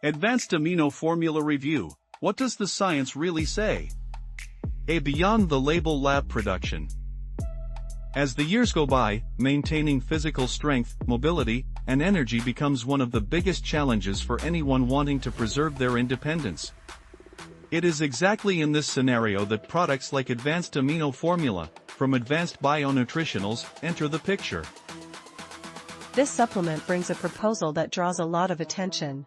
Advanced Amino Formula Review. What does the science really say? A beyond the label lab production. As the years go by, maintaining physical strength, mobility, and energy becomes one of the biggest challenges for anyone wanting to preserve their independence. It is exactly in this scenario that products like Advanced Amino Formula, from Advanced Bionutritionals, enter the picture. This supplement brings a proposal that draws a lot of attention.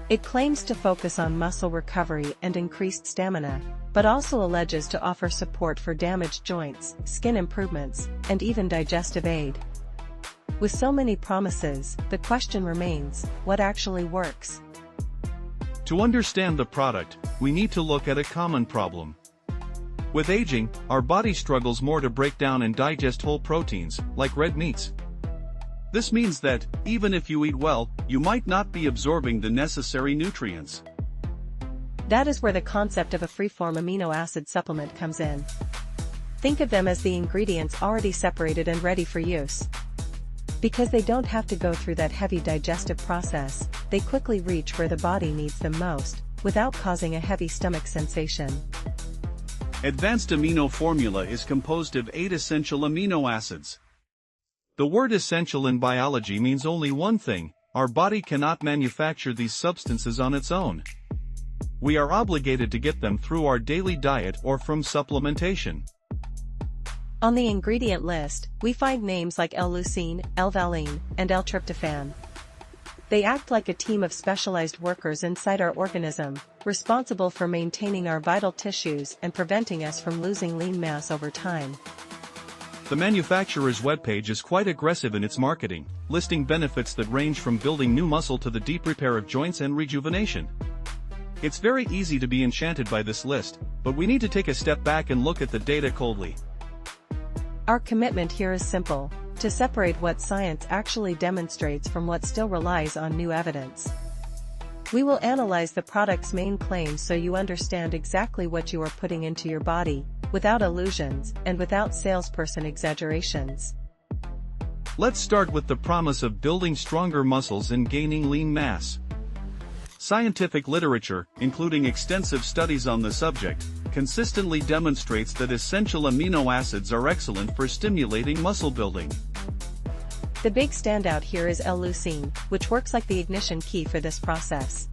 It claims to focus on muscle recovery and increased stamina, but also alleges to offer support for damaged joints, skin improvements, and even digestive aid. With so many promises, the question remains, what actually works? To understand the product, we need to look at a common problem. With aging, our body struggles more to break down and digest whole proteins, like red meats. This means that, even if you eat well, you might not be absorbing the necessary nutrients. That is where the concept of a free-form amino acid supplement comes in. Think of them as the ingredients already separated and ready for use. Because they don't have to go through that heavy digestive process, they quickly reach where the body needs them most, without causing a heavy stomach sensation. Advanced Amino Formula is composed of 8 essential amino acids. The word essential in biology means only one thing: our body cannot manufacture these substances on its own. We are obligated to get them through our daily diet or from supplementation. On the ingredient list, we find names like L-Leucine, L-Valine, and L-tryptophan. They act like a team of specialized workers inside our organism, responsible for maintaining our vital tissues and preventing us from losing lean mass over time. The manufacturer's webpage is quite aggressive in its marketing, listing benefits that range from building new muscle to the deep repair of joints and rejuvenation. It's very easy to be enchanted by this list, but we need to take a step back and look at the data coldly. Our commitment here is simple: to separate what science actually demonstrates from what still relies on new evidence. We will analyze the product's main claims so you understand exactly what you are putting into your body, without illusions and without salesperson exaggerations. Let's start with the promise of building stronger muscles and gaining lean mass. Scientific literature, including extensive studies on the subject, consistently demonstrates that essential amino acids are excellent for stimulating muscle building. The big standout here is L-Leucine, which works like the ignition key for this process.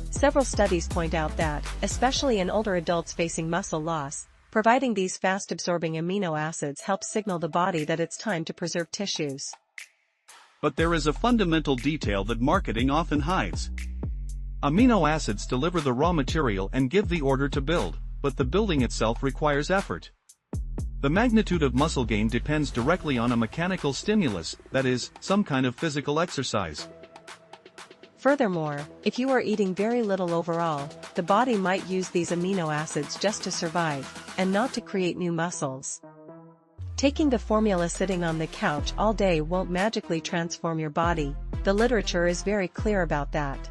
Several studies point out that, especially in older adults facing muscle loss, providing these fast-absorbing amino acids helps signal the body that it's time to preserve tissues. But there is a fundamental detail that marketing often hides. Amino acids deliver the raw material and give the order to build, but the building itself requires effort. The magnitude of muscle gain depends directly on a mechanical stimulus, that is, some kind of physical exercise. Furthermore, if you are eating very little overall, the body might use these amino acids just to survive, and not to create new muscles. Taking the formula sitting on the couch all day won't magically transform your body. The literature is very clear about that.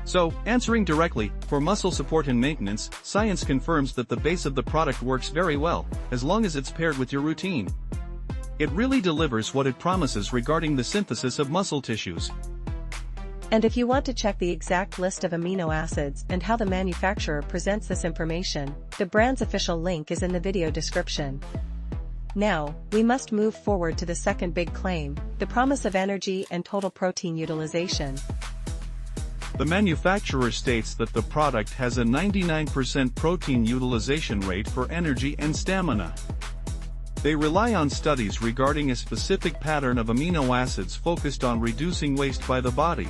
So, answering directly, for muscle support and maintenance, science confirms that the base of the product works very well, as long as it's paired with your routine. It really delivers what it promises regarding the synthesis of muscle tissues. And if you want to check the exact list of amino acids and how the manufacturer presents this information, the brand's official link is in the video description. Now, we must move forward to the second big claim, the promise of energy and total protein utilization. The manufacturer states that the product has a 99% protein utilization rate for energy and stamina. They rely on studies regarding a specific pattern of amino acids focused on reducing waste by the body.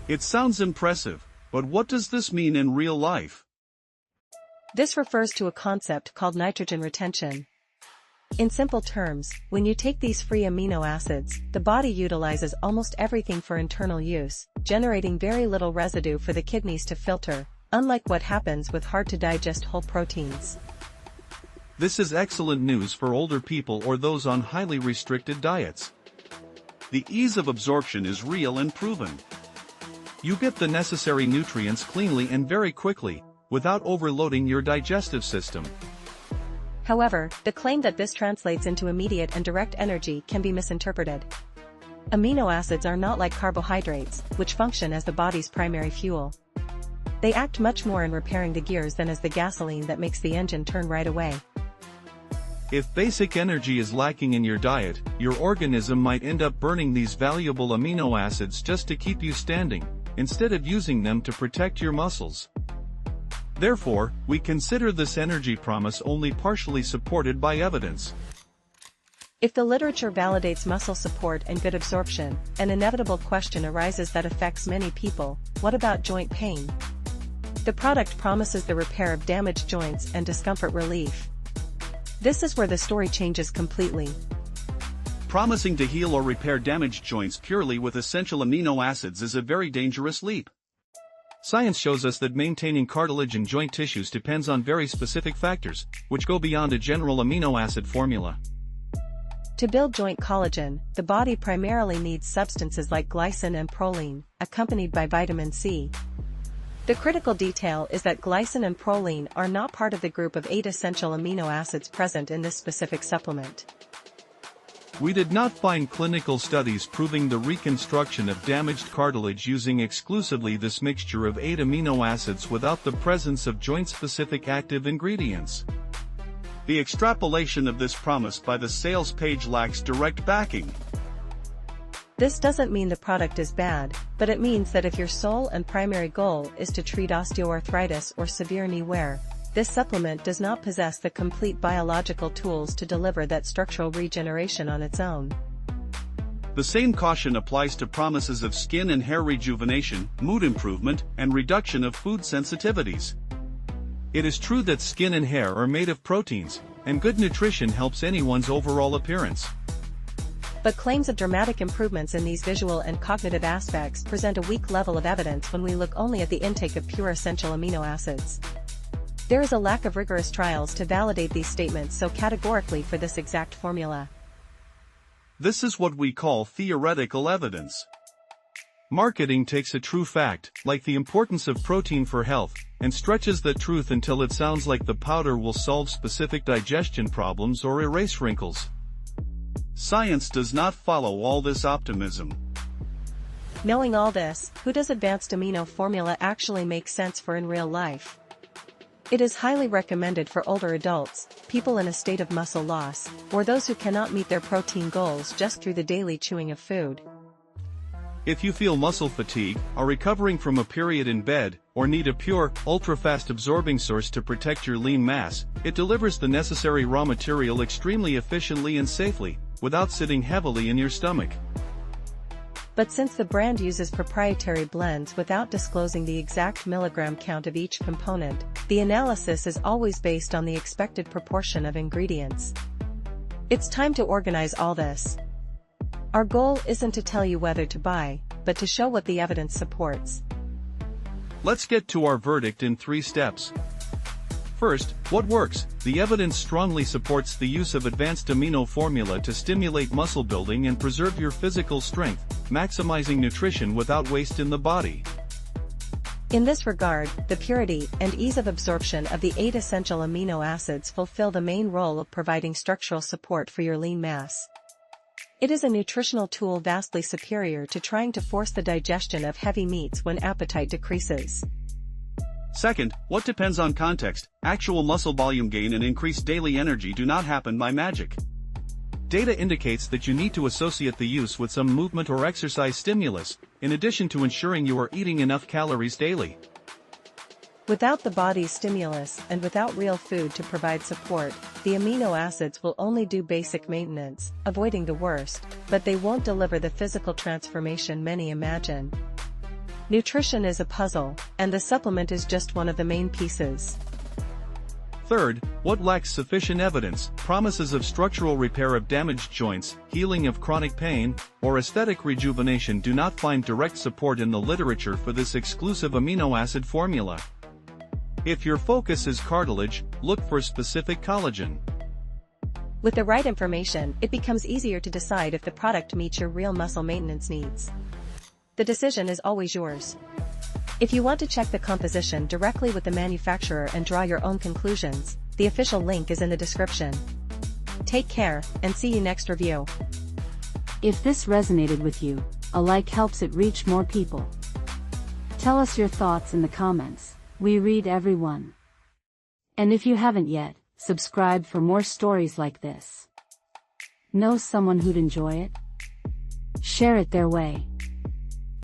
It sounds impressive, but what does this mean in real life? This refers to a concept called nitrogen retention. In simple terms, when you take these free amino acids, the body utilizes almost everything for internal use, generating very little residue for the kidneys to filter, unlike what happens with hard-to-digest whole proteins. This is excellent news for older people or those on highly restricted diets. The ease of absorption is real and proven. You get the necessary nutrients cleanly and very quickly, without overloading your digestive system. However, the claim that this translates into immediate and direct energy can be misinterpreted. Amino acids are not like carbohydrates, which function as the body's primary fuel. They act much more in repairing the gears than as the gasoline that makes the engine turn right away. If basic energy is lacking in your diet, your organism might end up burning these valuable amino acids just to keep you standing, instead of using them to protect your muscles. Therefore, we consider this energy promise only partially supported by evidence. If the literature validates muscle support and good absorption, an inevitable question arises that affects many people: what about joint pain? The product promises the repair of damaged joints and discomfort relief. This is where the story changes completely. Promising to heal or repair damaged joints purely with essential amino acids is a very dangerous leap. Science shows us that maintaining cartilage and joint tissues depends on very specific factors, which go beyond a general amino acid formula. To build joint collagen, the body primarily needs substances like glycine and proline, accompanied by vitamin C. The critical detail is that glycine and proline are not part of the group of 8 essential amino acids present in this specific supplement. We did not find clinical studies proving the reconstruction of damaged cartilage using exclusively this mixture of 8 amino acids without the presence of joint-specific active ingredients. The extrapolation of this promise by the sales page lacks direct backing. This doesn't mean the product is bad, but it means that if your sole and primary goal is to treat osteoarthritis or severe knee wear, this supplement does not possess the complete biological tools to deliver that structural regeneration on its own. The same caution applies to promises of skin and hair rejuvenation, mood improvement, and reduction of food sensitivities. It is true that skin and hair are made of proteins, and good nutrition helps anyone's overall appearance. But claims of dramatic improvements in these visual and cognitive aspects present a weak level of evidence when we look only at the intake of pure essential amino acids. There is a lack of rigorous trials to validate these statements so categorically for this exact formula. This is what we call theoretical evidence. Marketing takes a true fact, like the importance of protein for health, and stretches that truth until it sounds like the powder will solve specific digestion problems or erase wrinkles. Science does not follow all this optimism. Knowing all this, who does Advanced Amino Formula actually make sense for in real life? It is highly recommended for older adults, people in a state of muscle loss, or those who cannot meet their protein goals just through the daily chewing of food. If you feel muscle fatigue, are recovering from a period in bed, or need a pure, ultra-fast absorbing source to protect your lean mass, it delivers the necessary raw material extremely efficiently and safely, without sitting heavily in your stomach. But since the brand uses proprietary blends without disclosing the exact milligram count of each component, the analysis is always based on the expected proportion of ingredients. It's time to organize all this. Our goal isn't to tell you whether to buy, but to show what the evidence supports. Let's get to our verdict in 3 steps. First, what works? The evidence strongly supports the use of Advanced Amino Formula to stimulate muscle building and preserve your physical strength, maximizing nutrition without waste in the body. In this regard, the purity and ease of absorption of the 8 essential amino acids fulfill the main role of providing structural support for your lean mass. It is a nutritional tool vastly superior to trying to force the digestion of heavy meats when appetite decreases. Second, what depends on context, actual muscle volume gain and increased daily energy do not happen by magic. Data indicates that you need to associate the use with some movement or exercise stimulus, in addition to ensuring you are eating enough calories daily. Without the body's stimulus and without real food to provide support, the amino acids will only do basic maintenance, avoiding the worst, but they won't deliver the physical transformation many imagine. Nutrition is a puzzle, and the supplement is just one of the main pieces. Third, what lacks sufficient evidence, promises of structural repair of damaged joints, healing of chronic pain, or aesthetic rejuvenation do not find direct support in the literature for this exclusive amino acid formula. If your focus is cartilage, look for specific collagen. With the right information, it becomes easier to decide if the product meets your real muscle maintenance needs. The decision is always yours. If you want to check the composition directly with the manufacturer and draw your own conclusions, the official link is in the description. Take care, and see you next review. If this resonated with you, a like helps it reach more people. Tell us your thoughts in the comments, we read every one. And if you haven't yet, subscribe for more stories like this. Know someone who'd enjoy it? Share it their way.